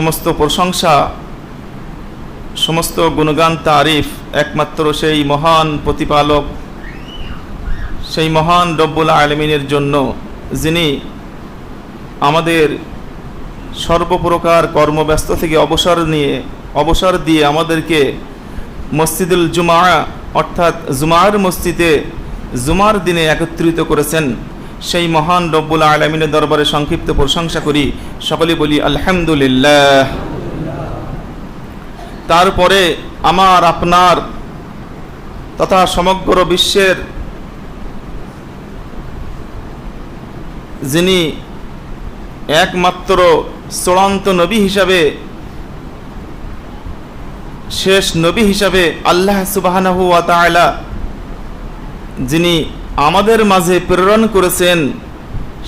সমস্ত প্রশংসা, সমস্ত গুণগান তারিফ একমাত্র সেই মহান প্রতিপালক, সেই মহান রব্বুল আলামিনের জন্য, যিনি আমাদের সর্বপ্রকার কর্মব্যস্ত থেকে অবসর দিয়ে আমাদেরকে মসজিদুল জুমা অর্থাৎ জুমার মসজিদে জুমার দিনে একত্রিত করেছেন। সেই মহান রব্বুল আলামিনের দরবারে সংক্ষিপ্ত প্রশংসা করি, সকলে বলি আলহামদুলিল্লাহ। তারপরে আমার আপনার তথা সমগ্র বিশ্বের যিনি একমাত্র চূড়ান্ত নবী হিসাবে, শেষ নবী হিসাবে আল্লাহ সুবহানাহু ওয়া তাআলা যিনি আমাদের মাঝে প্রেরণ করেছেন,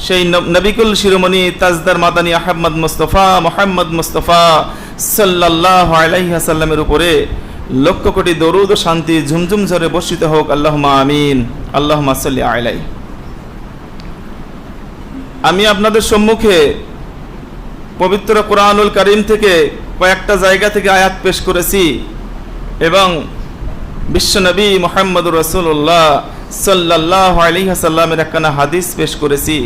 সেই নবিকুল শিরোমণি তাজদার মাদানী আহমদ মুস্তফা মুহাম্মদ মুস্তফা সাল্লাল্লাহু আলাইহি ওয়াসাল্লামের উপরে লক্ষ কোটি দরুদ ও শান্তি ঝুমঝুম ঝরে বর্ষিত হোক। আল্লাহুম্মা আমিন। আল্লাহুম্মা সাল্লি আলাইহি। আমি আপনাদের সম্মুখে পবিত্র কোরআনুল কারীম থেকে কয়েকটা জায়গা থেকে আয়াত পেশ করেছি এবং বিশ্বনবী মুহাম্মদুর রাসূলুল্লাহ সাল্লাল্লাহু আলাইহি ওয়াসাল্লামের একখানা হাদিস পেশ করেছি।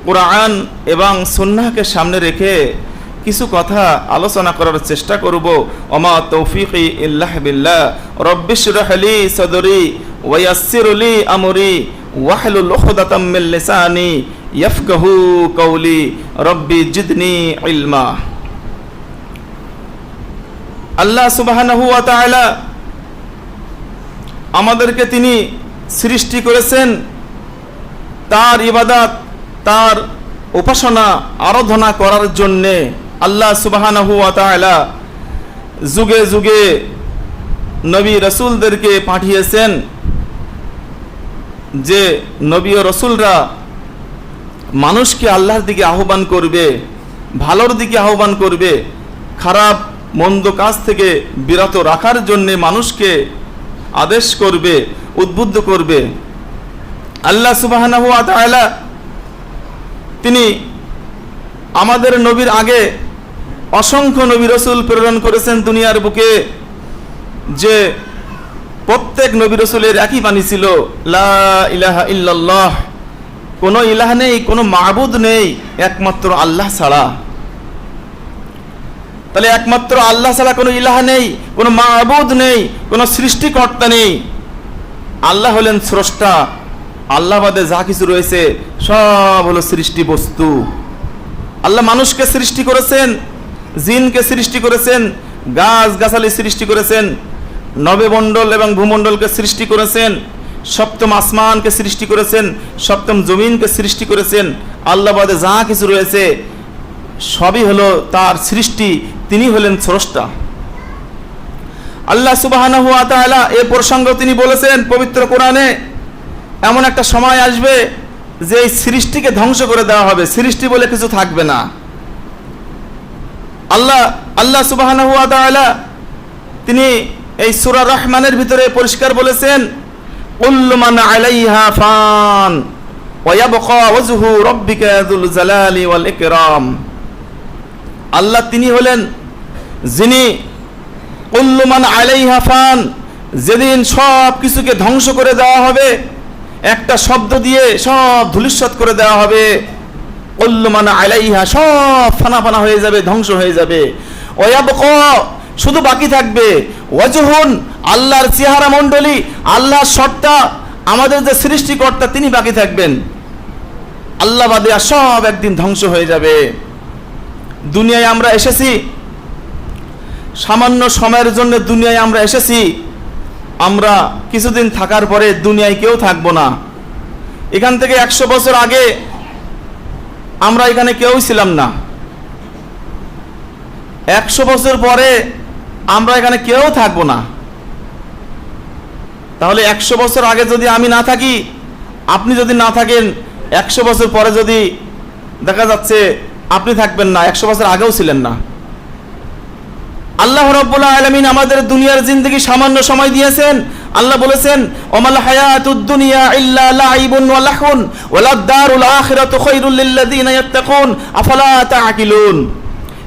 কোরআন এবং সুন্নাহকে সামনে রেখে কিছু কথা আলোচনা করার চেষ্টা করব। ওমা তৌফিকি ইল্লাহ বিল্লাহ। রব্বিশরাহ লি সাদরি ওয়া ইয়াসসির লি আমরি ওয়াহলুল উকদাতাম মিন লিসানি ইয়াফকাহু কওলি রব্বি জিদনি ইলমা। আল্লাহ সুবহানাহু ওয়া তাআলা আমাদেরকে তিনি সৃষ্টি করেছেন তার ইবাদত, তার উপাসনা আরাধনা করার জন্যে। আল্লাহ সুবহানাহু ওয়া তাআলা যুগে যুগে নবী রাসূলদেরকে পাঠিয়েছেন, যে নবী ও রাসূলরা মানুষকে আল্লাহর দিকে আহ্বান করবে, ভালোর দিকে আহ্বান করবে, খারাপ মন্দ কাজ থেকে বিরত রাখার জন্যে মানুষকে আদেশ করবে, উদ্বুদ্ধ করবে। আল্লাহ সুবহানাহু ওয়া তাআলা তিনি আমাদের নবীর আগে অসংখ্য নবী রাসূল প্রেরণ করেছেন দুনিয়ার বুকে, যে প্রত্যেক নবী রাসূলের একই বাণী ছিল, লা ইলাহা ইল্লাল্লাহ, কোনো ইলাহ নেই, কোনো মাবুদ নেই একমাত্র আল্লাহ ছাড়া। তাহলে একমাত্র আল্লাহ ছাড়া কোনো ইলাহ নেই, কোনো মাবুদ নেই, কোনো সৃষ্টিকর্তা নেই। আল্লাহ হলেন স্রষ্টা, আল্লাহ বাদে যা কিছু রয়েছে সব হলো সৃষ্টি বস্তু। আল্লাহ মানুষকে সৃষ্টি করেছেন, জিনকে সৃষ্টি করেছেন, গাছ গাছালি সৃষ্টি করেছেন, নবমণ্ডল এবং ভূমণ্ডলকে সৃষ্টি করেছেন, সপ্তম আসমানকে সৃষ্টি করেছেন, সপ্তম জমিনকে সৃষ্টি করেছেন। আল্লাহ বাদে যা কিছু রয়েছে সবই হলো তার সৃষ্টি, তিনি হলেন স্রষ্টা। আল্লাহ সুবহানাহু ওয়া তাআলা এই প্রসঙ্গ তিনি বলেছেন পবিত্র কোরআনে, এমন একটা সময় আসবে যে এই সৃষ্টিকে ধ্বংস করে দেওয়া হবে, সৃষ্টি বলে কিছু থাকবে না। আল্লাহ সুবহানাহু ওয়া তাআলা তিনি এই সূরা রহমানের ভিতরে পরিষ্কার বলেছেন, কুল্লু মান আলাইহা ফান ওয়া ইয়াবকা ওয়াজহু রাব্বিকা যুল জালালি ওয়াল ইকরাম। আল্লাহ তিনি হলেন যিনি কুল্লু মান আলাইহা ফান, যেদিন সব কিছুকে ধ্বংস করে দেওয়া হবে, একটা শব্দ দিয়ে সব ধূলিসাৎ করে দেওয়া হবে। কুল্লু মান আলাইহা, সব ফানা ফানা হয়ে যাবে, ধ্বংস হয়ে যাবে। ওয়া ইয়াবকা, শুধু বাকি থাকবে ওয়াজহুন, আল্লাহর চেহারা মণ্ডলী, আল্লাহর সত্তা, আমাদের যে সৃষ্টিকর্তা তিনি বাকি থাকবেন। আল্লাহ বাদে সব একদিন ধ্বংস হয়ে যাবে। দুনিয়ায় আমরা এসেছি সামান্য সময়ের জন্য, দুনিয়ায় আমরা এসেছি, আমরা কিছুদিন থাকার পরে দুনিয়ায় কেউ থাকবো না। এখান থেকে 100 বছর আগে আমরা এখানে কেউ ছিলাম না, 100 বছর পরে আমরা এখানে কেউ থাকবো না। তাহলে 100 বছর আগে যদি আমি না থাকি, আপনি যদি না থাকেন, 100 বছর পরে যদি দেখা যাচ্ছে আপনি থাকবেন না, 100 বছর আগেও ছিলেন না। আল্লাহ রাব্বুল আলামিন আমাদের দুনিয়ার জিন্দেগি সামান্য সময় দিয়েছেন। আল্লাহ বলেছেন, ওমাল হায়াতুদ দুনিয়া ইল্লা লাইবুন ওয়া লাহুন ওয়ালাদ দারুল আখিরাতু খায়রুল লিল্লাযিনা ইয়াত্তাকুন আফালা তাআকিলুন।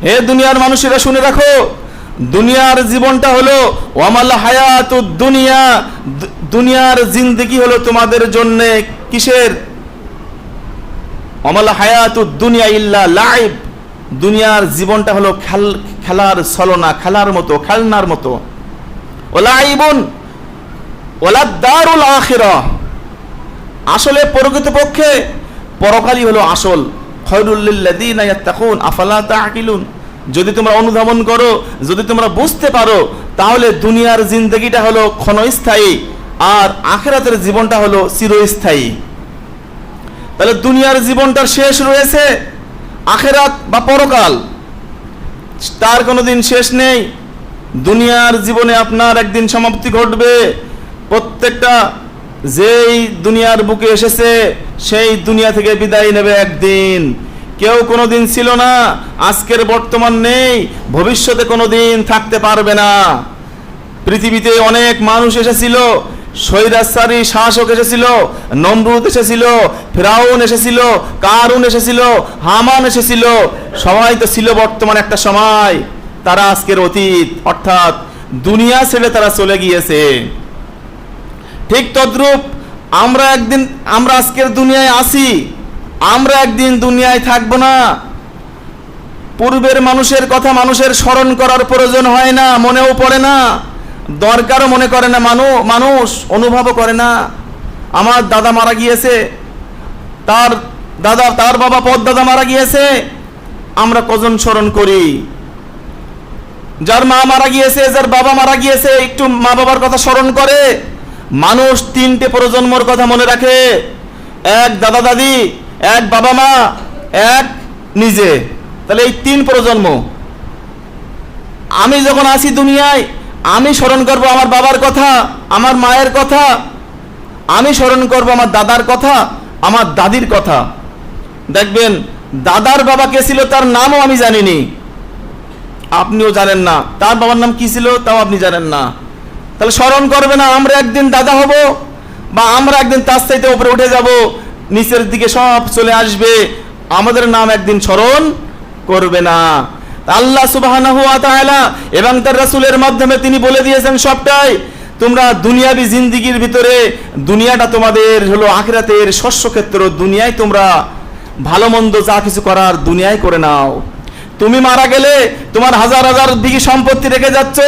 হে দুনিয়ার মানুষেরা শুনে রাখো, দুনিয়ার জীবনটা হলো ওয়ামাল হায়াতুদ দুনিয়া, দুনিয়ার জিন্দেগি হলো তোমাদের জন্য কিসের? ওয়ামাল হায়াতুদ দুনিয়া ইল্লা লাইব, দুনিয়ার জীবনটা হলো খেলার ছলনা, খেলার মতো, খেলনার মতো। ওয়ালাইবুন ওয়ালাদ দারুল আখিরাহ, আসলে প্রকৃতপক্ষে পরকালই হলো আসল। খায়রুল লিল্লাযিনা ইয়াত্তাকুন আফালা তাআকিলুন, যদি তোমরা অনুধাবন করো, যদি তোমরা বুঝতে পারো, তাহলে দুনিয়ার জিন্দেগিটা হলো ক্ষণস্থায়ী আর আখিরাতের জীবনটা হলো চিরস্থায়ী। তাহলে দুনিয়ার জীবনটার শেষ রয়েছে, আখিরাত বা পরকাল তার কোনোদিন শেষ নেই। দুনিয়ার জীবনে আপনার একদিন সমাপ্তি ঘটবে। প্রত্যেকটা যেই দুনিয়ার বুকে এসেছে সেই দুনিয়া থেকে বিদায় নেবে একদিন। কেউ কোনোদিন ছিল না, আজকের বর্তমান নেই, ভবিষ্যতে কোনোদিন থাকতে পারবে না। পৃথিবীতে অনেক মানুষ এসেছিল, স্বৈরাচারী শাসক এসেছিল, নমরুদ এসেছিল, ফিরাউন এসেছিল, কারুন এসেছিল, হামান এসেছিল, সবাই তো ছিল বর্তমান একটা সময়, তারা আজকের অতীত, অর্থাৎ দুনিয়া ছেড়ে তারা চলে গিয়েছে। ঠিক তদ্রূপ আমরা আজকের দুনিয়ায় আছি, আমরা একদিন দুনিয়ায় থাকবো না। পূর্বের মানুষের কথা মানুষের স্মরণ করার প্রয়োজন হয় না, মনেও পড়ে না, দরকারও মনে করে না, মানুষ অনুভবও করে না। আমার দাদা মারা গিয়েছে, তার বাবা পদদাদা মারা গিয়েছে, আমরা কজন স্মরণ করি? যার মা মারা গিয়েছে, যার বাবা মারা গিয়েছে, একটু মা বাবার কথা স্মরণ করে। মানুষ 3টে প্রজন্মর কথা মনে রাখে, এক দাদা দাদি, এক বাবা মা, এক নিজে। তাহলে এই 3 প্রজন্ম। আমি যখন আসি দুনিয়ায়, আমি স্মরণ করব আমার বাবার কথা, আমার মায়ের কথা, আমি স্মরণ করব আমার দাদার কথা, আমার দাদির কথা। দেখবেন দাদার বাবা কে ছিল তার নামও আমি জানিনি, আপনিও জানেন না, তার বাবার নাম কি ছিল তাও আপনি জানেন না। তাহলে স্মরণ করবে না আমরা একদিন দাদা হব, বা আমরা একদিন তার চাইতে উপরে উঠে যাব, নিচের দিকে সব চলে আসবে, আমাদের নাম একদিন স্মরণ করবে না। আল্লাহ সুবহানাহু ওয়া তাআলা এবং তার রাসূলের মাধ্যমে তিনি বলে দিয়েছেন সবটাই। তোমরা দুনিয়াবি জিন্দেগির ভিতরে, দুনিয়াটা তোমাদের হলো আখিরাতের শস্যক্ষেত্র, দুনিয়ায় তোমরা ভালো মন্দ যা কিছু করার দুনিয়ায় করে নাও। তুমি মারা গেলে তোমার হাজার হাজার বিঘি সম্পত্তি রেখে যাচ্ছ,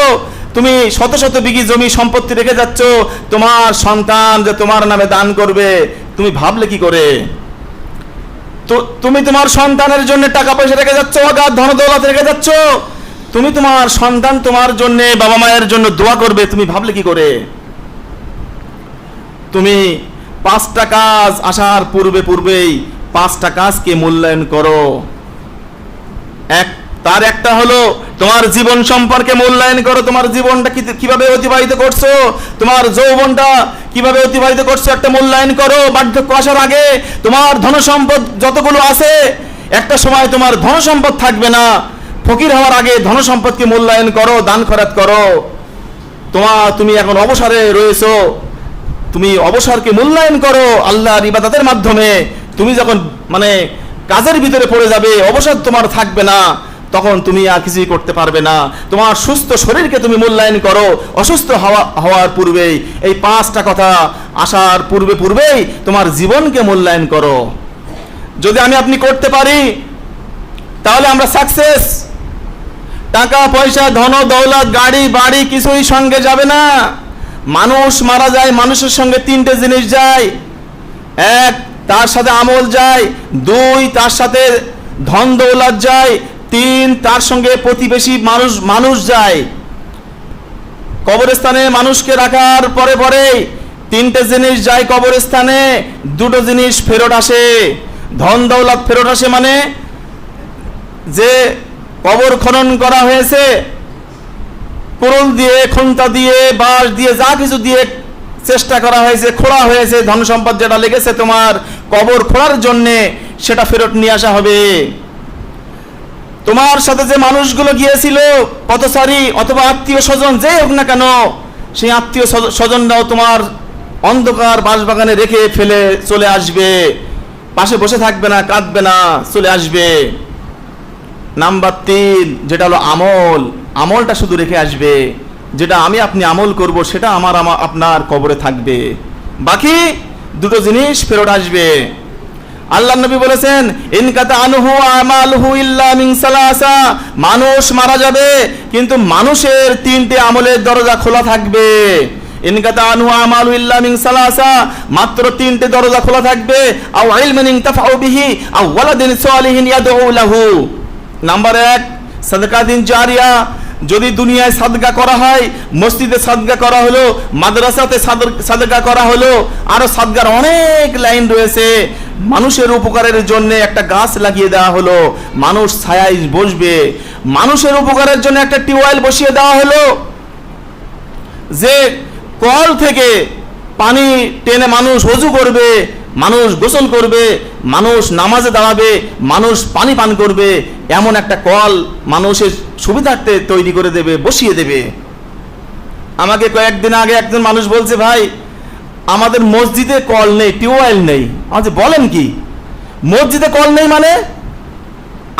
তুমি শত শত বিঘি জমি সম্পত্তি রেখে যাচ্ছ, তোমার সন্তান যে তোমার নামে দান করবে, তুমি ভাবলে কি করে? তো তুমি তোমার সন্তানের জন্য টাকা পয়সা রেখে যাচ্ছ, অগাধ ধন দৌলত রেখে যাচ্ছ, তুমি তোমার সন্তান তোমার জন্য, বাবা মায়ের জন্য দোয়া করবে, তুমি ভাবলে কি করে? তুমি 5টা কাজ আসার পূর্বেই 5টা কাজকে মূল্যায়ন করো। তার একটা হলো তোমার জীবন সম্পর্কে মূল্যায়ন করো, তোমার জীবনটা কিভাবে অতিবাহিত করছো, তোমার যৌবনটা কিভাবে অতিবাহিত করছো একটা মূল্যায়ন করো। বার্ধক্য আসার আগে তোমার ধন সম্পদ যতগুলো আছে, একটা সময় তোমার ধন সম্পদ থাকবে না, ফকির হওয়ার আগে ধন সম্পদকে মূল্যায়ন করো, দান খয়রাত করো। তুমি এখন অবসরে রয়েছো, তুমি অবসরকে মূল্যায়ন করো আল্লাহর ইবাদতের মাধ্যমে। তুমি যখন কাজের ভিতরে পড়ে যাবে, অবসর তোমার থাকবে না, তখন তুমি আর কিছুই করতে পারবে না। তোমার সুস্থ শরীরকে তুমি মূল্যায়ন করো, অসুস্থ হওয়ার পূর্বেই, এই 5টা কথা আসার পূর্বেই তোমার জীবনকে মূল্যায়ন করো। যদি আপনি করতে পারি তাহলে আমরা সাকসেস। টাকা পয়সা, ধন দৌলত, গাড়ি বাড়ি কিছুই সঙ্গে যাবে না। মানুষ মারা যায়, মানুষের সঙ্গে 3টে জিনিস যায়। 1, তার সাথে আমল যায়। 2, তার সাথে ধন দৌলত যায়। 3, তার সঙ্গে প্রতিবেশী মানুষ যায়। কবরস্থানে মানুষকে রাখার পরে 3টে জিনিস যায় কবরস্থানে, 2টো জিনিস ফেরত আসে। ধন দৌলত ফেরত আসে মানে যে কবর খনন করা হয়েছে, কুড়ুল দিয়ে, খুন্তা দিয়ে, বাঁশ দিয়ে, যা কিছু দিয়ে চেষ্টা করা হয়েছে, খোঁড়া হয়েছে, ধন সম্পদ যেটা লেগেছে তোমার কবর খোঁড়ার জন্যে, সেটা ফেরত নিয়ে আসা হবে। তোমার সাথে যে মানুষগুলো গিয়েছিল, পথচারী অথবা আত্মীয় স্বজন যে হোক না কেন, সেই আত্মীয় স্বজনরাও তোমার অন্ধকার বাসবাগানে রেখে ফেলে চলে আসবে। পাশে বসে থাকবে না, কাঁদবে না, চলে আসবে। নাম্বার 3 যেটা হলো আমল, আমলটা শুধু রেখে আসবে, যেটা আমি আপনি আমল করব সেটা আমার আপনার কবরে থাকবে, বাকি দুটো জিনিস ফেরত আসবে। আল্লাহ নবী বলেছেন ইনকাতা আনহু আমালুহু ইল্লা মিন সালাসা, মানুষ মারা যাবে কিন্তু মানুষের 3টে আমলের দরজা খোলা থাকবে। ইনকাতা আনহু আমালু ইল্লা মিন সালাসা, মাত্র 3টে দরজা খোলা থাকবে। আও ইলমিন ইনতাফাউ বিহি আও ওয়ালাদিন সালিহিন ইয়াদউ লাহু। নাম্বার 1 সাদকাতুন জারিয়া, যদি দুনিয়ায় সাদকা করা হয়, মসজিদে সাদকা করা হলো, মাদ্রাসাতে সাদকা করা হলো, আরো সাদকার অনেক লাইন রয়েছে, মানুষের উপকারের জন্য একটা গাছ লাগিয়ে দেওয়া হলো, মানুষ ছায়ায় বসবে, মানুষের উপকারের জন্য একটা টিউবওয়েল বসিয়ে দেওয়া হলো, যে কল থেকে পানি টেনে মানুষ ওযু করবে, মানুষ গোসল করবে, মানুষ নামাজে দাঁড়াবে, মানুষ পানি পান করবে, এমন একটা কল মানুষের সুবিধার্থে তৈরি করে দেবে, বসিয়ে দেবে। আমাকে কয়েকদিন আগে একজন মানুষ বলছে, ভাই আমাদের মসজিদে কল নেই, টিউবওয়েল নেই। আমি বলেন কি, মসজিদে কল নেই মানে?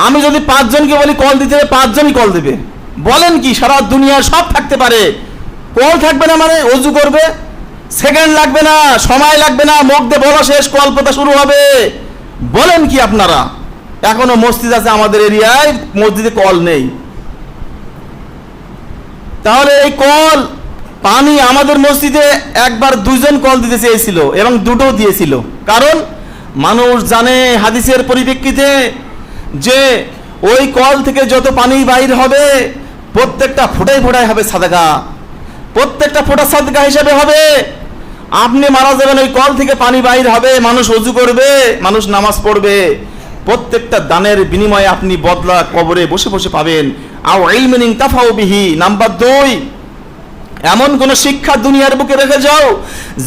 আমি যদি 5 জনকে বলি কল দিতে, 5 জনই কল দেবে। বলেন কি, সারা দুনিয়ার সব থাকতে পারে, কল থাকবে না মানে? ওযু করবে, সেকেন্ড লাগবে না, সময় লাগবে না, মুখ দিয়ে বলা শেষ, কল্পতা শুরু হবে। বলেন কি আপনারা? এখনো মসজিদ আছে আমাদের এরিয়ায়, মসজিদে কল নেই। তাহলে এই কল, পানি আমাদের মসজিদে একবার 2 জন কল দিতে চেয়েছিল এবং 2টো দিয়েছিল, কারণ মানুষ জানে হাদিসের পরিপ্রেক্ষিতে যে ওই কল থেকে যত পানি বাইর হবে প্রত্যেকটা ফোঁটায় ফোঁটায় হবে সাদকা, প্রত্যেকটা ফোঁটা সাদকা হিসেবে হবে। আপনি মারা যাবেন, ওই কল থেকে পানি বাইর হবে, মানুষ ওযু করবে, মানুষ নামাজ পড়বে, প্রত্যেকটা দানের বিনিময়ে আপনি বদলা কবরে বসে বসে পাবেন। আও ইলমিন ইনতাফাউ বিহি। নাম্বার 2, এমন কোন শিক্ষা দুনিয়ার বুকে রেখে যাও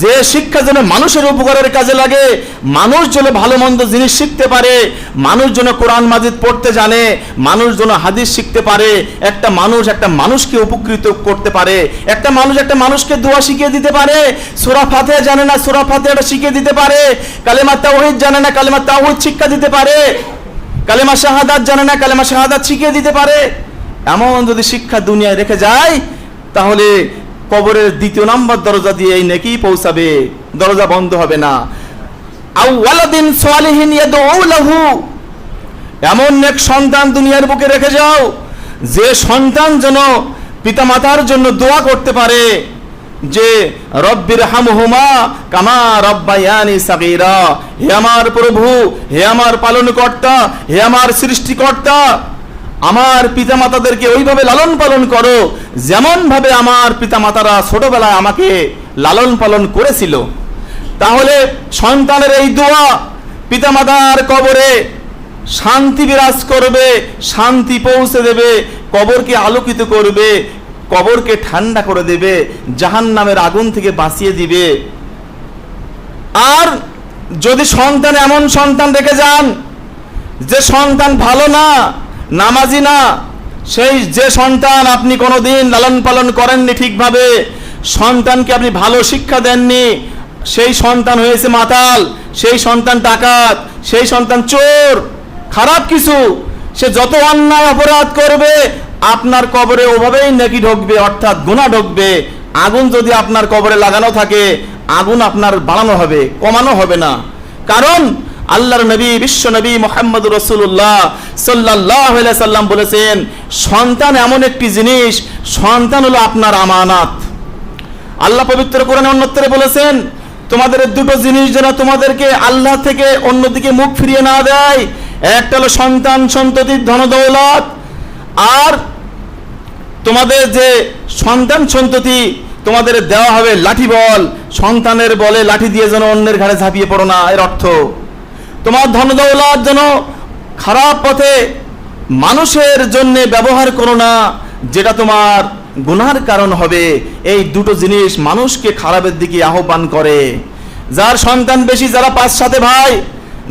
যে শিক্ষা যেন মানুষের উপকারের কাজে লাগে, মানুষ যেন ভালো মন্দ জিনিস শিখতে পারে, মানুষ যেন কোরআন মাজিদ পড়তে জানে, মানুষ যেন হাদিস শিখতে পারে, একটা মানুষ একটা মানুষকে উপকৃত করতে পারে, একটা মানুষ একটা মানুষকে দোয়া শিখিয়ে দিতে পারে, সূরা ফাতিহা জানে না সূরা ফাতিহাটা শিখিয়ে দিতে পারে, কালেমা তাওহীদ জানে না কালেমা তাওহীদ শিক্ষা দিতে পারে, কালেমা শাহাদাত জানে না কালেমা শাহাদাত শিখিয়ে দিতে পারে। এমন যদি শিক্ষা দুনিয়ায় রেখে যায়, তাহলে কবরের 2 নম্বর দরজা দিয়ে এই নেকি পৌঁছাবে, দরজা বন্ধ হবে না। আও ওয়ালাদিন সালিহিন ইয়াদউ লাহু, এমন নেক সন্তান দুনিয়ার বুকে রেখে যাও যে সন্তান যেন পিতামাতার জন্য দোয়া করতে পারে যে রব্বির হামহুমা কামা রব্বায়ানি সাগীরা, হে আমার প্রভু, হে আমার পালনকর্তা, হে আমার সৃষ্টিকর্তা, আমার পিতামাতাদেরকে ওইভাবে লালন পালন করো যেমন ভাবে আমার পিতামাতারা ছোটবেলায় আমাকে লালন পালন করেছিল। তাহলে সন্তানের এই দোয়া পিতামাতার কবরে শান্তি বিরাজ করবে, শান্তি পৌঁছে দেবে, কবরকে আলোকিত করবে, কবরকে ঠান্ডা করে দেবে, জাহান্নামের আগুন থেকে বাঁচিয়ে দিবে। আর যদি সন্তান এমন সন্তান রেখে যান যে সন্তান ভালো না, নামাজি না, সেই যে সন্তান আপনি কোনোদিন লালন পালন করেননি ঠিকভাবে, সন্তানকে আপনি ভালো শিক্ষা দেননি, সেই সন্তান হয়েছে মাতাল, সেই সন্তান ডাকাত, সেই সন্তান চোর, খারাপ কিছু, সে যত অন্যায় অপরাধ করবে আপনার কবরে ওভাবেই নেকি ঢুকবে, অর্থাৎ গুনাহ ঢুকবে। আগুন যদি আপনার কবরে লাগানো থাকে, আগুন আপনার বাড়ানো হবে, কমানো হবে না। কারণ আল্লাহর নবী, বিশ্ব নবী মুহাম্মদুর রাসূলুল্লাহ সাল্লাল্লাহু আলাইহি সাল্লাম বলেছেন, সন্তান এমন একটি জিনিস, সন্তান হলো আপনার আমানত। আল্লাহ পবিত্র কোরআনে অন্যত্রে বলেছেন, তোমাদের 2টো জিনিস যেন তোমাদেরকে আল্লাহ থেকে অন্যদিকে মুখ ফিরিয়ে না দেয়, একটা হলো সন্তান সন্ততির ধন দৌলত, আর তোমাদের যে সন্তান সন্ততি তোমাদের দেওয়া হবে লাঠি বল, সন্তানের বলে লাঠি দিয়ে যেন অন্যের ঘাড়ে ঝাঁপিয়ে পড়ো না, এর অর্থ তোমার ধন দৌলত যেন খারাপ পথে মানুষের জন্য ব্যবহার করো না, যেটা তোমার গুনার কারণ হবে। এই 2টো জিনিস মানুষকে খারাপের দিকে আহ্বান করে। যার সন্তান বেশি, যারা 5-7 ভাই,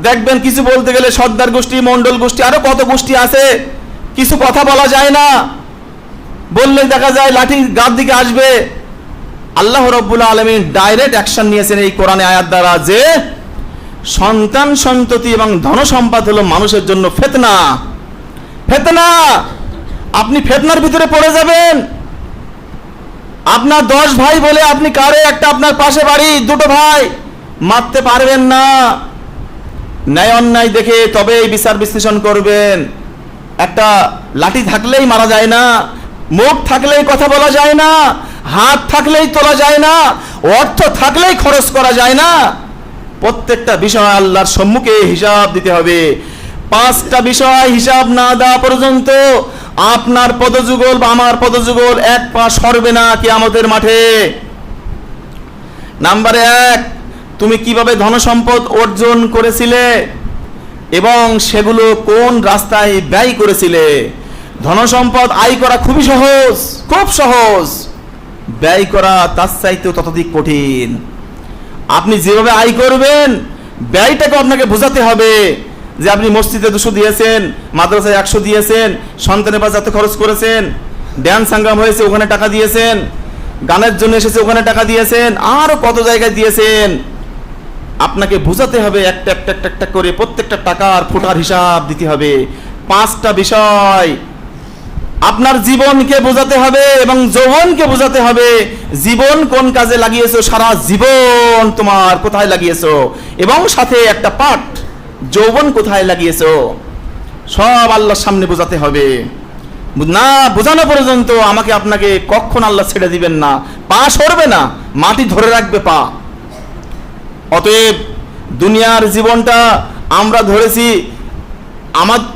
দেখবেন কিছু বলতে গেলে সর্দার গোষ্ঠী, মন্ডল গোষ্ঠী, আরো কত গোষ্ঠী আছে, কিছু কথা বলা যায় না, বললে দেখা যায় লাঠি গার দিকে আসবে। আল্লাহ রাব্বুল আলামিন ডাইরেক্ট অ্যাকশন নিয়েছেন এই কোরআনে আয়াত দ্বারা, যে সন্তান সন্ততি এবং ধন সম্পদ হলো মানুষের জন্য ফিতনা। ফিতনা। আপনি ফিতনার ভিতরে পড়ে যাবেন। আপনার 10 ভাই বলে আপনি কারে একটা আপনার পাশে বাড়ি 2টো ভাই মারতে পারবেন না। ন্যায় অন্যায় দেখে তবেই বিচার বিশ্লেষণ করবেন। একটা লাঠি থাকলেই মারা যায় না, মুখ থাকলেই কথা বলা যায় না, হাত থাকলেই তোলা যায় না, অর্থ থাকলেই খরচ করা যায় না। প্রত্যেকটা বিষয় আল্লাহর সম্মুখে হিসাব দিতে হবে। 5টা বিষয় হিসাব না দেওয়া পর্যন্ত আপনার পদযুগল বা আমার পদযুগল এক পা সরবে না কিয়ামতের মাঠে। নাম্বার 1, তুমি কিভাবে ধনসম্পদ অর্জন করেছিলে এবং সেগুলো কোন রাস্তায় ব্যয় করেছিলে। ধনসম্পদ আয় করা খুবই সহজ, খুব সহজ। ব্যয় করা তার চাইতেও ততোধিক কঠিন। আপনি যেভাবে আয় করবেন ব্যয়টাকে আপনাকে বোঝাতে হবে যে আপনি মসজিদে 200 দিয়েছেন, মাদ্রাসায় 100 দিয়েছেন, সন্তানের পাশে এত খরচ করেছেন, ড্যান্স সংগ্রাম হয়েছে ওখানে টাকা দিয়েছেন, গানের জন্য এসেছে ওখানে টাকা দিয়েছেন, আরো কত জায়গায় দিয়েছেন। আপনাকে বোঝাতে হবে একটা একটা একটা একটা করে প্রত্যেকটা টাকার ফোঁটার হিসাব দিতে হবে। 5টা বিষয় আপনার জীবনকে বোঝাতে হবে এবং যৌবনকে বোঝাতে হবে। জীবন কোন কাজে লাগিয়েছো, সারা জীবন তোমার কোথায় লাগিয়েছো, এবং সাথে একটা পাঠ যৌবন কোথায় লাগিয়েছো, সব আল্লাহর সামনে বোঝাতে হবে। না বোঝানো পর্যন্ত আমাকে আপনাকে কখন আল্লাহ ছেড়ে দিবেন না, পা সরবে না, মাটি ধরে রাখবে পা। অতএব দুনিয়ার জীবনটা আমরা ধরেছি,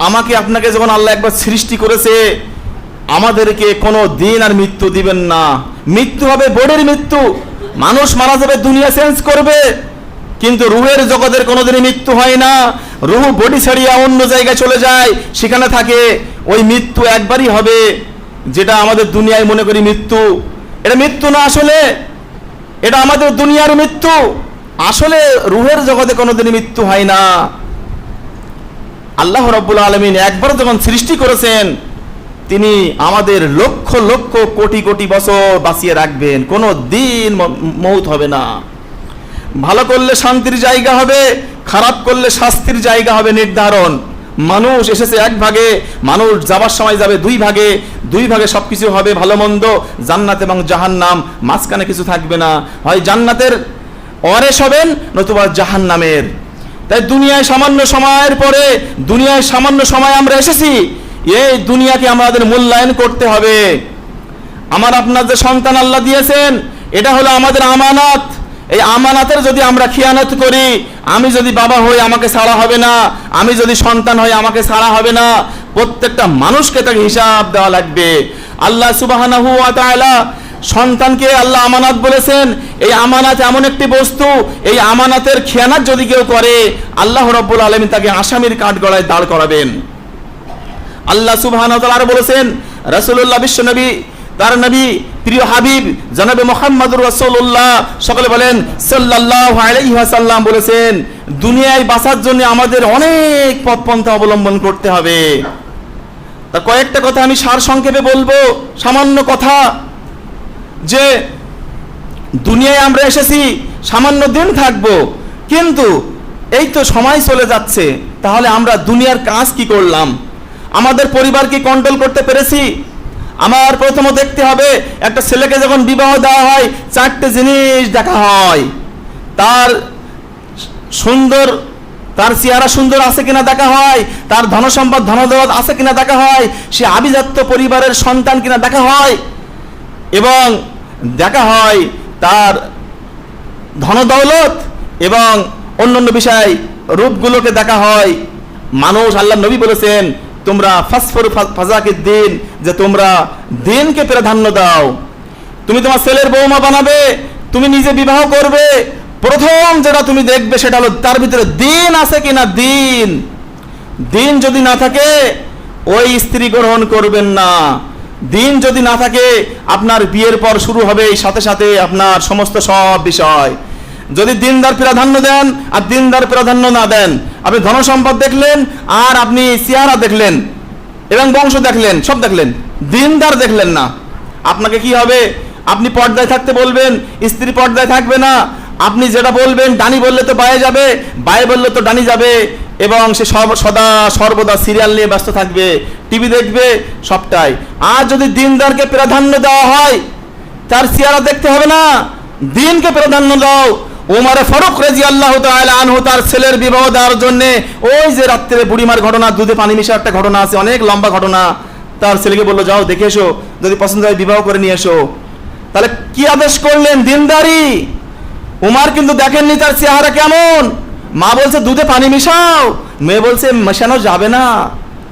আমাকে আপনাকে যখন আল্লাহ একবার সৃষ্টি করেছে, আমাদেরকে কোনো দিন আর মৃত্যু দিবেন না। মৃত্যু হবে বডির মৃত্যু, মানুষ মারা যাবে, দুনিয়া চেঞ্জ করবে, কিন্তু রুহের জগতের কোনোদিনই মৃত্যু হয় না। রুহ বডি ছাড়িয়ে অন্য জায়গায় চলে যায়, সেখানে থাকে। ওই মৃত্যু একবারই হবে, যেটা আমাদের দুনিয়ায় মনে করি মৃত্যু, এটা মৃত্যু না, আসলে এটা আমাদের দুনিয়ার মৃত্যু। আসলে রুহের জগতে কোনোদিনই মৃত্যু হয় না। আল্লাহ রাব্বুল আলামিন একবার যখন সৃষ্টি করেছেন, তিনি আমাদের লক্ষ লক্ষ কোটি কোটি বছর বাঁচিয়ে রাখবেন, কোনো দিন মৌত হবে না। ভালো করলে শান্তির জায়গা হবে, খারাপ করলে শাস্তির জায়গা হবে নির্ধারণ। মানুষ এসেছে এক ভাগে, মানুষ যাবার সময় যাবে দুই ভাগে, দুই ভাগে সবকিছু হবে ভালো মন্দ, জান্নাত এবং জাহান্নাম, মাঝখানে কিছু থাকবে না। হয় জান্নাতের ওয়ারিস হবেন, নতুবা জাহান্নামের। তাই দুনিয়ায় সামান্য সময়ের পরে, দুনিয়ায় সামান্য সময় আমরা এসেছি, এই দুনিয়াকে আমাদের মূল্যায়ন করতে হবে। আমার আপনার যে সন্তান আল্লাহ দিয়েছেন, এটা হলো আমাদের আমানত। এই আমানতের যদি আমরা খিয়ানত করি, আমি যদি বাবা হই আমাকে ছাড়া হবে না, আমি যদি সন্তান হই আমাকে ছাড়া হবে না। প্রত্যেকটা মানুষকে তাকে হিসাব দেওয়া লাগবে। আল্লাহ সুবহানাহু ওয়া তাআলা সন্তানকে আল্লাহ আমানত বলেছেন। এই আমানত এমন একটি বস্তু, এই আমানতের খিয়ানত যদি কেউ করে, আল্লাহ রাব্বুল আলামিন তাকে আসামির কাঠগড়ায় দাঁড় করাবেন। আল্লাহ সুবহানাহু ওয়া তাআলা আরো বলেছেন, রাসূলুল্লাহ বিশ্বনবী, তার নবী প্রিয় হাবিব জনাবে মুহাম্মদুর রাসূলুল্লাহ সকলে বলেন সাল্লাল্লাহু আলাইহি ওয়াসাল্লাম বলেছেন, দুনিয়ায় বাঁচার জন্য আমাদের অনেক পথপন্থা অবলম্বন করতে হবে। তার কয়েকটা কথা আমি সার সংক্ষেপে বলবো, সামান্য কথা, যে দুনিয়ায় আমরা এসেছি সামান্য দিন থাকবো, কিন্তু এই তো সময় চলে যাচ্ছে, তাহলে আমরা দুনিয়ার কাজ কি করলাম? আমাদের পরিবারকে কন্ট্রোল করতে পেরেছি? আমার প্রথমে দেখতে হবে, একটা ছেলেকে যখন বিবাহ দেওয়া হয় 4টে জিনিস দেখা হয়। তার সুন্দর, তার চেহারা সুন্দর আছে কিনা দেখা হয়, তার ধনসম্পদ ধনদৌলত আছে কিনা দেখা হয়, সে আভিজাত্য পরিবারের সন্তান কিনা দেখা হয়, এবং দেখা হয় তার ধনদৌলত এবং অন্যান্য বিষয় রূপগুলোকে দেখা হয়। মানুষ, আল্লাহ নবী বলেছেন, তোমরা ফাসফর ফাজাকিদ দিন, যে তোমরা দিনকে প্রাধান্য দাও। তুমি তোমার ছেলের বৌমা বানাবে, তুমি নিজে বিবাহ করবে, প্রথম যেটা তুমি দেখবে সেটা হলো তার ভিতরে দিন আছে কিনা। দিন যদি না থাকে ওই স্ত্রী গ্রহণ করবেন না। দিন যদি না থাকে আপনার বিয়ের পর শুরু হবে সাথে সাথে আপনার সমস্ত সব বিষয়। যদি দিনদার প্রাধান্য দেন আর দিনদার প্রাধান্য না দেন, আপনি ধনসম্পদ দেখলেন আর আপনি চেহারা দেখলেন এবং বংশ দেখলেন, সব দেখলেন, দিনদার দেখলেন না, আপনাকে কি হবে? আপনি পর্দায় থাকতে বলবেন, স্ত্রী পর্দায় থাকবে না। আপনি যেটা বলবেন, ডানি বললে তো বায়ে যাবে, বায়ে বললে তো ডানি যাবে। এবং সে সদা সর্বদা সিরিয়াল নিয়ে ব্যস্ত থাকবে, টিভি দেখবে, সবটাই। আর যদি দিনদারকে প্রাধান্য দেওয়া হয়, তার চেহারা দেখতে হবে না, দিনকে প্রাধান্য দাও। ওমর ফারুক রাদিয়াল্লাহু তাআলা আনহু তার ছেলের বিবাহ দেওয়ার জন্য, ওই যে রাত্রে বুড়িমার ঘটনা, দুধে পানি মিশা একটা ঘটনা আছে, অনেক লম্বা ঘটনা, তার ছেলেকে বললো যাও দেখে এসো, যদি পছন্দ হয় বিবাহ করে নিয়ে এসো। তাহলে কি আদেশ করলেন? দিনদারি। উমার কিন্তু দেখেননি তার চেহারা কেমন। মা বলছে দুধে পানি মিশাও, মেয়ে বলছে মেশানো যাবে না,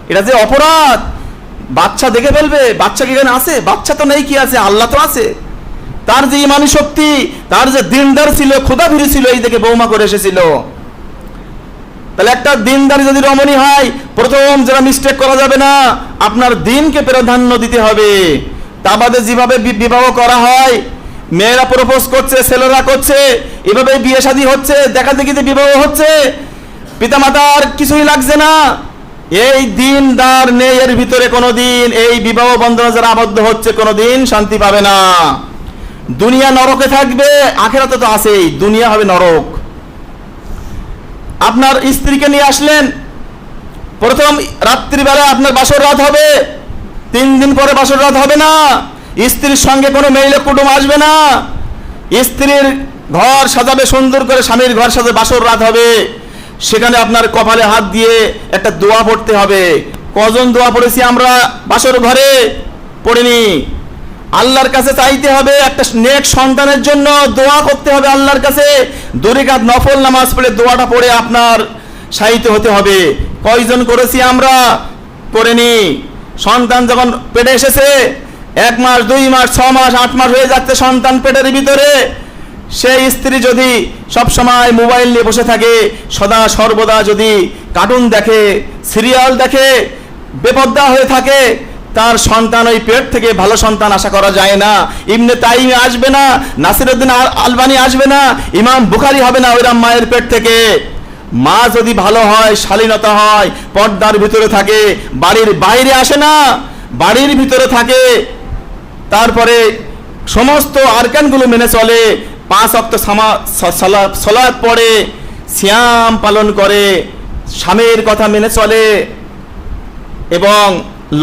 এটা যে অপরাধ, বাচ্চা দেখে ফেলবে। বাচ্চা কি এখানে আছে? বাচ্চা তো নেই, কি আছে? আল্লাহ তো আছে। তার যে ইমানি শক্তি, তার যে দিনদার ছিল, খোদাভীরু ছিল, এই দেখে বৌমা করে এসেছিল। তাহলে একটা দিনদার যদি রমণী হয়, প্রথম যারা মিস্টেক করা যাবে না, আপনার দিনকে প্রাধান্য দিতে হবে। তা বাদে যেভাবে বিবাহ করা হয়, মেয়েরা প্রপোজ করছে, ছেলেরা করছে, এভাবে বিয়ে শাদী হচ্ছে, দেখা দেখিতে বিবাহ হচ্ছে, পিতামাতার কিছুই লাগছে না। এই দিনদার নেই এর ভিতরে, কোনোদিন এই বিবাহ বন্ধনে যারা আবদ্ধ হচ্ছে কোনোদিন শান্তি পাবে না। দুনিয়া নরকে থাকবে, আখিরাতে তো আছেই, দুনিয়া হবে নরক। আপনার স্ত্রীকে নিয়ে আসলেন, প্রথম রাত্রিবেলা আপনার বাসর রাত হবে, 3 দিন পরে বাসর রাত হবে না। স্ত্রীর সঙ্গে কোনো মেইলে কুটুম আসবে না। স্ত্রীর ঘর সাজাবে সুন্দর করে, স্বামীর ঘর সাজাবে, বাসর রাত হবে। সেখানে আপনার কপালে হাত দিয়ে একটা দোয়া পড়তে হবে। কজন দোয়া পড়েছি আমরা বাসর ঘরে? পড়িনি। আল্লাহর কাছে চাইতে হবে, একটা নেক সন্তানের জন্য দোয়া করতে হবে আল্লাহর কাছে। 2 রাকাত নফল নামাজ পড়ে দোয়াটা পড়ে আপনার শায়িত হতে হবে। কয়জন করেছি আমরা? করিনি। সন্তান যখন পেটে এসেছে, 1 মাস, 2 মাস, 6 মাস, 8 মাস হয়ে যাচ্ছে সন্তান পেটের ভিতরে, সেই স্ত্রী যদি সব সময় মোবাইল নিয়ে বসে থাকে, সদা সর্বদা যদি কার্টুন দেখে, সিরিয়াল দেখে, বেপরদা হয়ে থাকে, তার সন্তান ওই পেট থেকে ভালো সন্তান আশা করা যায় না। ইবনে তাইমি আসবে না, নাসিরউদ্দিন আলবানী আসবে না, ইমাম বুখারী হবে না ওইরকম মায়ের পেট থেকে। মা যদি ভালো হয়, শালীনতা হয়, পর্দার ভিতরে থাকে, বাড়ির বাইরে আসে না, বাড়ির ভিতরে থাকে, তারপরে সমস্ত আরকানগুলো মেনে চলে, 5 ওয়াক্ত সালাত পড়ে, সিয়াম পালন করে, স্বামীর কথা মেনে চলে এবং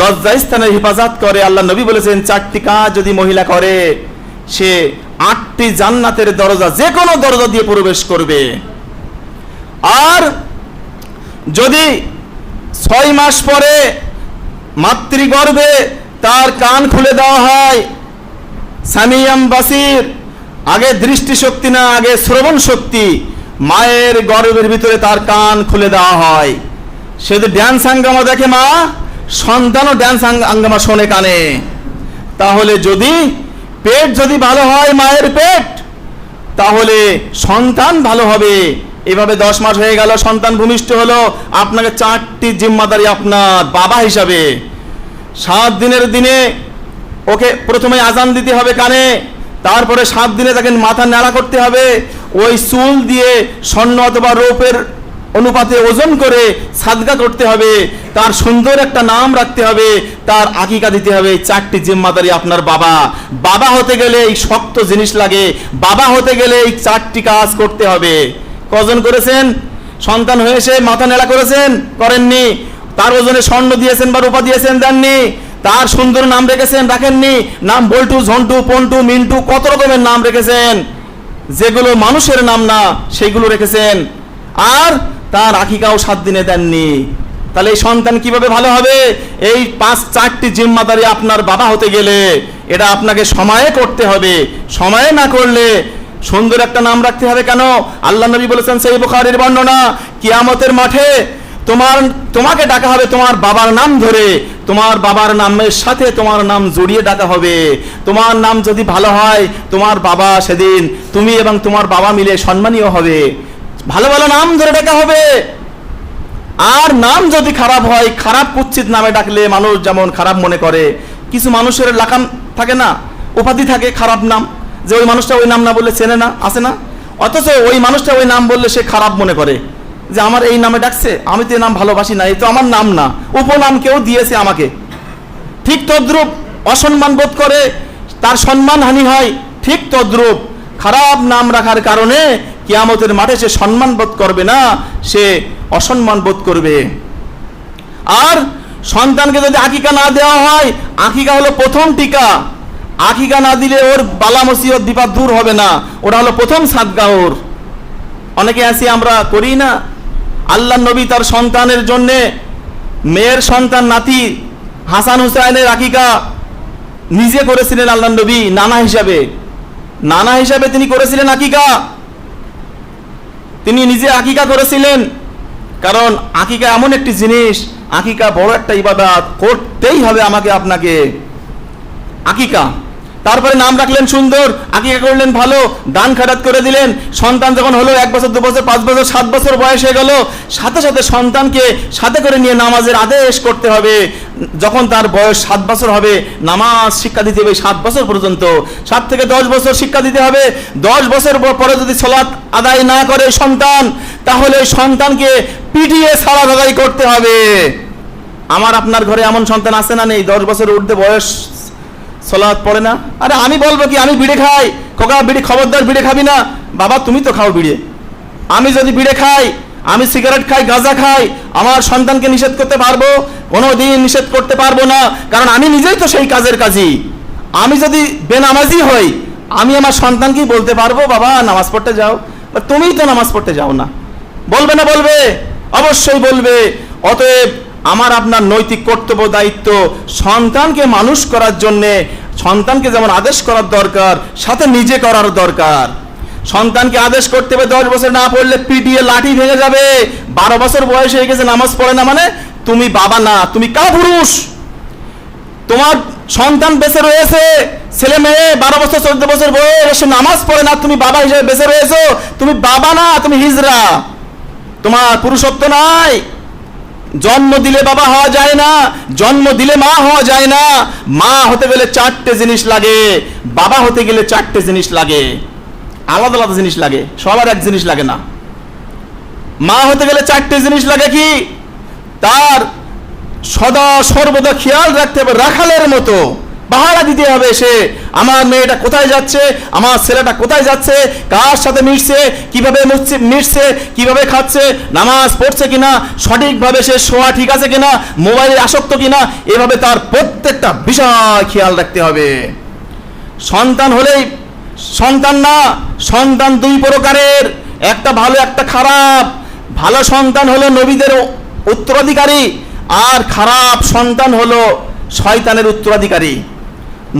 লজ্জাস্থানের হেফাজত করে। আল্লাহ নবী বলেছেন 4টি কাজ যদি মহিলা করে, সে 8টি জান্নাতের দরজা, যে কোনো দরজা দিয়ে প্রবেশ করবে। আর যদি 6 মাস পরে মাতৃগর্ভে তার কান খুলে দেওয়া হয়, সামিয়াম বাসির, আগে দৃষ্টিশক্তি না, আগে শ্রবণ শক্তি, মায়ের গর্ভের ভিতরে তার কান খুলে দেওয়া হয়। সে যদি ড্যান্স হাঙ্গামা দেখে, মা সন্তানও ড্যান্স হাঙ্গামা শোনে কানে। তাহলে যদি পেট যদি ভালো হয়, মায়ের পেট, তাহলে সন্তান ভালো হবে। এভাবে 10 মাস হয়ে গেল, সন্তান ভূমিষ্ঠ হলো, আপনাকে 4টি জিম্মাদারি আপনার বাবা হিসাবে। 7 দিনের দিনে ওকে প্রথমে আজান দিতে হবে কানে, তারপরে 7 দিনে তাকে মাথা নাড়া করতে হবে, ওই চুল দিয়ে স্বর্ণ অথবা রৌপের অনুপাতে ওজন করে সাদকা করতে হবে, তার সুন্দর একটা নাম রাখতে হবে, তার আকিকা দিতে হবে। 4টি জিম্মাদারি আপনার বাবা। বাবা হতে গেলে এই শক্ত জিনিস লাগে, বাবা হতে গেলে এই 4টি কাজ করতে হবে। কজন করেছেন? সন্তান হয়েছে মাথা নেড়া করেছেন? করেননি। তার ওজনে স্বর্ণ দিয়েছেন বা রূপা দিয়েছেন? দেননি। তার সুন্দর নাম রেখেছেন? রাখেননি। নাম বল্টু, ঝন্টু, পন্টু, মিন্টু, কত রকমের নাম রেখেছেন, যেগুলো মানুষের নাম না সেইগুলো রেখেছেন। আর তার আকিকাও 7 দিনে দেননি। তাহলে এই সন্তান কিভাবে ভালো হবে? এই 4টি জিম্মাদারি আপনার বাবা হতে গেলে এটা আপনাকে সময়ে করতে হবে। সময়ে না করলে সুন্দর একটা নাম রাখতে হবে। কেন? আল্লাহ নবী বলেছেন, সহিহ বুখারীর বর্ণনা, কিয়ামতের মাঠে তোমাকে ডাকা হবে তোমার বাবার নাম ধরে, তোমার বাবার নামের সাথে তোমার নাম জড়িয়ে ডাকা হবে। তোমার নাম যদি ভালো হয়, তোমার বাবা সেদিন, তুমি এবং তোমার বাবা মিলে সম্মানীয় হবে। ভালো ভালো নাম ধরে ডাকা হবে। আর নাম যদি খারাপ হয়, খারাপ কুৎসিত নামে ডাকলে মানুষ যেমন খারাপ মনে করে, কিছু মানুষের লাকাম থাকে না, উপাধি থাকে, খারাপ নাম, যে ওই মানুষটা ওই নাম না বললে চেনে না, আসে না, অথচ ওই মানুষটা ওই নাম বললে সে খারাপ মনে করে, যে আমার এই নামে ডাকছে, আমি তো এই নাম ভালোবাসি না, এই তো আমার নাম না, উপনাম কেউ দিয়েছে আমাকে। ঠিক তদ্রূপ অসম্মান বোধ করে, তার সম্মানহানি হয়। ঠিক তদ্রূপ খারাপ নাম রাখার কারণে কিয়ামতের মাঠে সে সম্মান বোধ করবে না, সে অসম্মান বোধ করবে। আর সন্তানকে যদি আকিকা না দেওয়া হয়, আকিকা হলো প্রথম টিকা। আকিকা না দিলে ওর বালা মুসিবত বিপদ দূর হবে না, ওটা হলো প্রথম সাদকা ওর। অনেকে আছি আমরা করি না। আল্লাহ নবী তার সন্তানের জন্য, মেয়ের সন্তান নাতি হাসান হুসাইনের আকিকা নিজে করেছিলেন। আল্লাহ নবী নানা হিসাবে তিনি করেছিলেন আকিকা, তিনি নিজে আকিকা করেছিলেন। কারণ আকিকা এমন একটি জিনিস, আকিকা বড় একটা ইবাদত, করতেই হবে আমাকে আপনাকে আকিকা। তারপরে নাম রাখলেন সুন্দর, আকিকা করলেন ভালো, দান খারাত করে দিলেন। সন্তান যখন হলো 1 বছর 2 বছর 5 বছর 7 বছর বয়স হয়ে গেল, সাথে সাথে সন্তানকে সাথে করে নিয়ে নামাজের আদেশ করতে হবে। যখন তার বয়স 7 বছর হবে, নামাজ শিক্ষা দিতে হবে 7 বছর পর্যন্ত। 7 থেকে 10 বছর শিক্ষা দিতে হবে। 10 বছর পরে যদি সালাত আদায় না করে সন্তান, তাহলে সন্তানকে পিটিয়ে সালাত আদায় করতে হবে। আমার আপনার ঘরে এমন সন্তান আছে না নেই? 10 বছর ঊর্ধ্বে বয়স সালাত পড়ে না। আরে আমি বলবো কি, আমি বিড়ি খাই, খোকা বিড়ি, খবরদার বিড়ি খাবি না। বাবা তুমি তো খাও বিড়ি। আমি যদি বিড়ি খাই, আমি সিগারেট খাই, গাঁজা খাই, আমার সন্তানকে নিষেধ করতে পারবো? কোনোদিন নিষেধ করতে পারবো না, কারণ আমি নিজেই তো সেই কাজের কাজী। আমি যদি বেনামাজি হই, আমি আমার সন্তানকেই বলতে পারবো বাবা নামাজ পড়তে যাও, তুমিই তো নামাজ পড়তে যাও না। বলবে না? বলবে, অবশ্যই বলবে। অতএব আমার আপনার নৈতিক কর্তব্য দায়িত্ব, সন্তানকে মানুষ করার জন্যে সন্তানকে যেমন আদেশ করার দরকার, সাথে নিজে করার দরকার। সন্তানকে আদেশ করতে হবে, 10 বছর না পড়লে পিটিয়ে লাঠি ভেঙে যাবে। 12 বছর বয়স হয়ে গেছে, নামাজ পড়ে না মানে তুমি বাবা না, তুমি কাপুরুষ। তোমার সন্তান বেঁচে রয়েছে, ছেলে মেয়ে 12 বছর 14 বছর বয়স, নামাজ পড়ে না, তুমি বাবা হিসেবে বেঁচে রয়েছো, তুমি বাবা না, তুমি হিজড়া, তোমার পুরুষত্ব নাই। জন্ম দিলে বাবা হওয়া যায় না, জন্ম দিলে মা হওয়া যায় না। মা হতে গেলে 4টে জিনিস লাগে, বাবা হতে গেলে 4টে জিনিস লাগে, আলাদা আলাদা জিনিস লাগে, সবার এক জিনিস লাগে না। মা হতে গেলে 4টে জিনিস লাগে। কি? তার সদা সর্বদা খেয়াল রাখতে হবে, রাখালের মতো পাহারা দিতে হবে। সে আমার মেয়েটা কোথায় যাচ্ছে, আমার ছেলেটা কোথায় যাচ্ছে, কার সাথে মিশছে, কিভাবে মিশছে, কিভাবে খাচ্ছে, নামাজ পড়ছে কিনা, সঠিকভাবে সে শোয়া ঠিক আছে কিনা, মোবাইলে আসক্ত কিনা, এভাবে তার প্রত্যেকটা বিষয় খেয়াল রাখতে হবে। সন্তান হলেই সন্তান না, সন্তান 2 প্রকারের, একটা ভালো একটা খারাপ। ভালো সন্তান হলো নবীদের উত্তরাধিকারী, আর খারাপ সন্তান হলো শয়তানের উত্তরাধিকারী।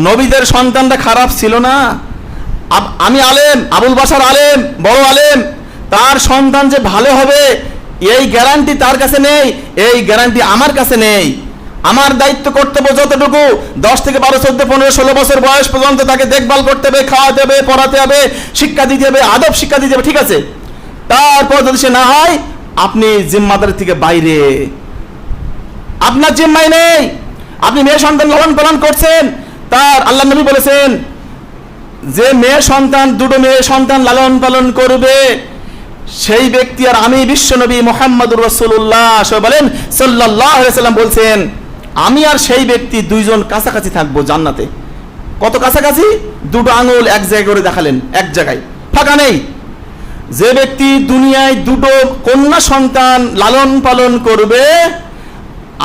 নবীদের সন্তানটা খারাপ ছিল না। আমি আলেম, আবুল বাশার আলেম, বড় আলেম, তার সন্তান যে ভালো হবে এই গ্যারান্টি তার কাছে নেই, এই গ্যারান্টি আমার কাছে নেই। আমার দায়িত্ব কর্তব্য যতটুকু, 10 থেকে 12 14 15 16 বছর বয়স পর্যন্ত তাকে দেখভাল করতে হবে, খাওয়াতে হবে, পড়াতে হবে, শিক্ষা দিতে হবে, আদব শিক্ষা দিতে হবে, ঠিক আছে? তারপর যদি সে না হয়, আপনি জিম্মাদারি থেকে বাইরে, আপনার জিম্মায় নেই। আপনি মেয়ে সন্তান লালন পালন করছেন, তার আল্লাহ নবী বলেছেন যে মেয়ে সন্তান, 2টো মেয়ে সন্তান লালন পালন করবে, সেই ব্যক্তি, আর আমি বিশ্ব নবী মুহাম্মদুর রাসূলুল্লাহ বলেন সাল্লাল্লাহু আলাইহি সাল্লাম বলছেন, আমি আর সেই ব্যক্তি 2 জন কাছাকাছি থাকবো জান্নাতে। কত কাছাকাছি? 2টো আঙুল এক জায়গায় করে দেখালেন, এক জায়গায় ফাঁকা নেই। যে ব্যক্তি দুনিয়ায় 2টো কন্যা সন্তান লালন পালন করবে,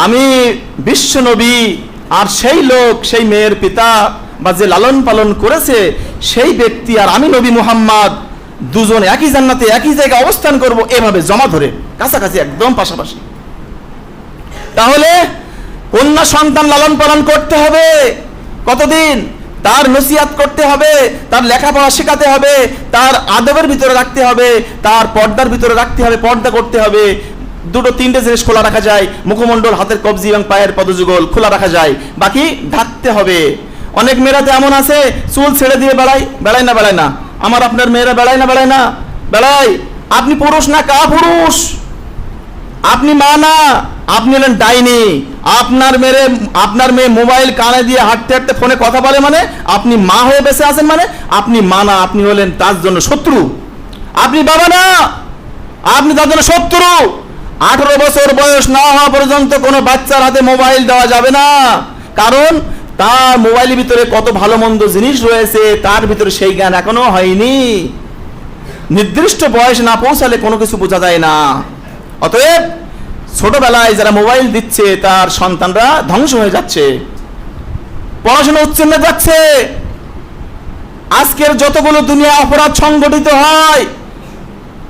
আমি বিশ্ব নবী আর সেই লোক, সেই মেয়ের পিতা বা যে লালন পালন করেছে সেই ব্যক্তি আর আমি নবী মুহাম্মদ 2 জন একই জান্নাতে একই জায়গায় অবস্থান করব, এভাবে জমা ধরে কাছাকাছি একদম পাশাপাশি। তাহলে কন্যা সন্তান লালন পালন করতে হবে কতদিন? তার নসিহত করতে হবে, তার লেখাপড়া শেখাতে হবে, তার আদবের ভিতরে রাখতে হবে, তার পর্দার ভিতরে রাখতে হবে, পর্দা করতে হবে। 2-3টে জিনিস খোলা রাখা যায়, মুখমণ্ডল, হাতের কবজি এবং পায়ের পদযুগল খোলা রাখা যায়, বাকি ঢাকতে হবে। অনেক মেয়েরা তো এমন আছে চুল ছেড়ে দিয়ে বেড়ায় না। আমার আপনার মেয়েরা বেড়ায় না? বেড়ায়। আপনি পুরুষ না কাপুরুষ, আপনি মা না, আপনি হলেন ডাইনি। আপনার মেয়ে মোবাইল কানে দিয়ে হাঁটতে হাঁটতে ফোনে কথা বলে মানে আপনি মা হয়ে বেঁচে আছেন, মানে আপনি মা না, আপনি হলেন তার জন্য শত্রু। আপনি বাবা না, আপনি তার জন্য শত্রু। 18 বছর বয়স না হওয়া পর্যন্ত কোনো বাচ্চার হাতে মোবাইল দেওয়া যাবে না, কারণ তার মোবাইলের ভিতরে কত ভালো মন্দ জিনিস রয়েছে, তার ভিতরে সেই জ্ঞান এখনো হয়নি। নির্দিষ্ট বয়স না পৌঁছালে কোনো কিছু বোঝা যায় না। অতএব ছোটবেলায় যারা মোবাইল দিচ্ছে তার সন্তানরা ধ্বংস হয়ে যাচ্ছে, পড়াশোনা উচ্ছন্নে যাচ্ছে। আজকের যতগুলো দুনিয়া অপরাধ সংগঠিত হয়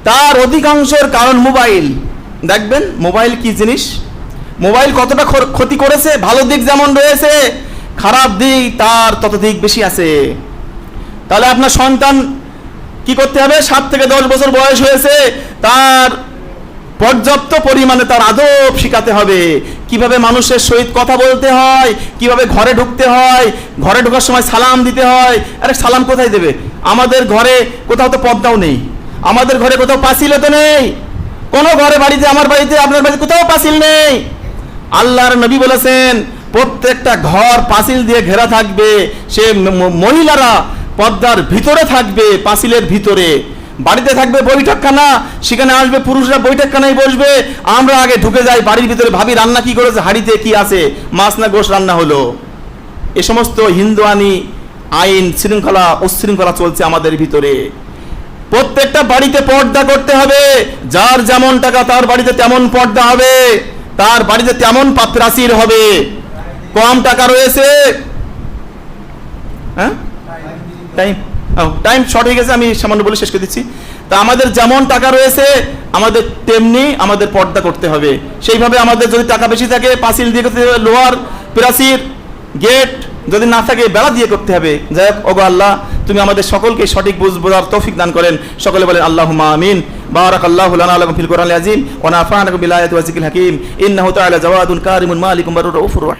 তার অধিকাংশের কারণ মোবাইল। দেখবেন মোবাইল কি জিনিস, মোবাইল কতটা ক্ষতি করেছে। ভালো দিক যেমন রয়েছে, খারাপ দিক তার তত দিক বেশি আছে। তাহলে আপনার সন্তান কি করতে হবে? 7 থেকে 10 বছর বয়স হয়েছে, তার পর্যাপ্ত পরিমাণে তার আদব শিখাতে হবে। কিভাবে মানুষের সহিত কথা বলতে হয়, কিভাবে ঘরে ঢুকতে হয়, ঘরে ঢোকার সময় সালাম দিতে হয়। আরে সালাম কোথায় দেবে? আমাদের ঘরে কোথাও তো পর্দাও নেই, আমাদের ঘরে কোথাও পাঁচিলও তো নেই। কোনো ঘরে বাড়িতে, আমার বাড়িতে, আপনার বাড়িতে কোথাও পাঁচিল নেই। আল্লাহর নবী বলেছেন প্রত্যেকটা ঘর পাঁচিল দিয়ে ঘেরা থাকবে, সে মহিলারা পর্দার ভিতরে থাকবে, পাঁচিলের ভিতরে। বাড়িতে থাকবে বৈঠকখানা, সেখানে আসবে পুরুষরা বৈঠকখানায় বসবে, আমরা আগে ঢুকে যাই বাড়ির ভিতরে, ভাবি রান্না কি করেছে, হাঁড়িতে কি আছে, মাছ না গোশ রান্না হলো। এ সমস্ত হিন্দুয়ানি আইন শৃঙ্খলা উচ্ছৃঙ্খলা চলছে আমাদের ভিতরে। প্রত্যেকটা বাড়িতে পর্দা করতে হবে। যার যেমন টাকা তার বাড়িতে তেমন পর্দা হবে, তার বাড়িতে তেমন প্রাচীর হবে। কম টাকা রয়েছে, হ্যাঁ টাইম শর্ট হয়ে গেছে, আমি সামান্য বলে শেষ করে দিচ্ছি। তা আমাদের যেমন টাকা রয়েছে আমাদের তেমনি আমাদের পর্দা করতে হবে। সেইভাবে আমাদের যদি টাকা বেশি থাকে পাঁচিল দিয়ে করতে হবে, লোহার প্রাচীর গেট যদি না থাকে বেড়া দিয়ে করতে হবে। যাই হোক, ওগো আল্লাহ তুমি আমাদের সকলকে সঠিক বোঝার তৌফিক দান করেন। সকলে বলেন আল্লাহুম্মা আমিন। বারাকাল্লাহু লানা ওয়া লাকুম ফিল কুরআনিল আযীম ওয়া নাফা'না বিল আয়াতি ওয়া যিকরিল হাকীম। ইন্নাহু তাআলা জাওয়াদুন কারিমুন মালিকুম বারুর রাউফুর রাহিম।